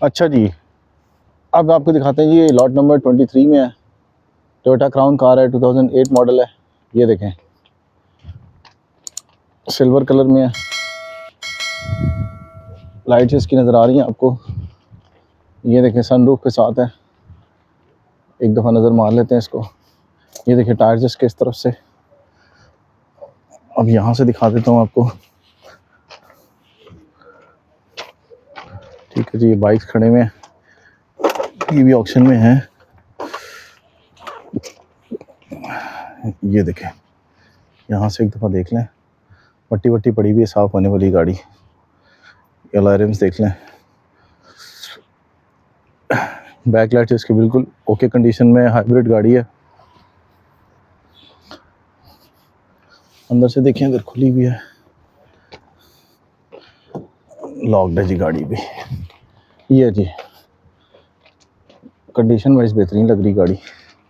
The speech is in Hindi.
अच्छा जी, अब आपको दिखाते हैं जी, ये लॉट नंबर 23 में है, टोयोटा क्राउन कार है, 2008 मॉडल है। ये देखें सिल्वर कलर में है, लाइट्स इसकी नज़र आ रही हैं आपको। ये देखें सनरूफ के साथ है, एक दफ़ा नज़र मार लेते हैं इसको। ये देखिए टायर्स इसके इस तरफ से, अब यहाँ से दिखा देता हूँ आपको। ठीक है जी, ये बाइक्स खड़े में हैं, ये भी ऑक्शन में है। ये देखें यहाँ से एक दफ़ा देख लें, मट्टी वट्टी पड़ी हुई है, साफ़ होने वाली गाड़ी। एलायरम्स देख लें, बैक लाइट इसकी बिल्कुल ओके कंडीशन में, हाइब्रिड गाड़ी है। अंदर से देखें अगर खुली भी है, लॉक्ड है जी गाड़ी भी। ये है जी, कंडीशन वाइज बेहतरीन लग रही गाड़ी।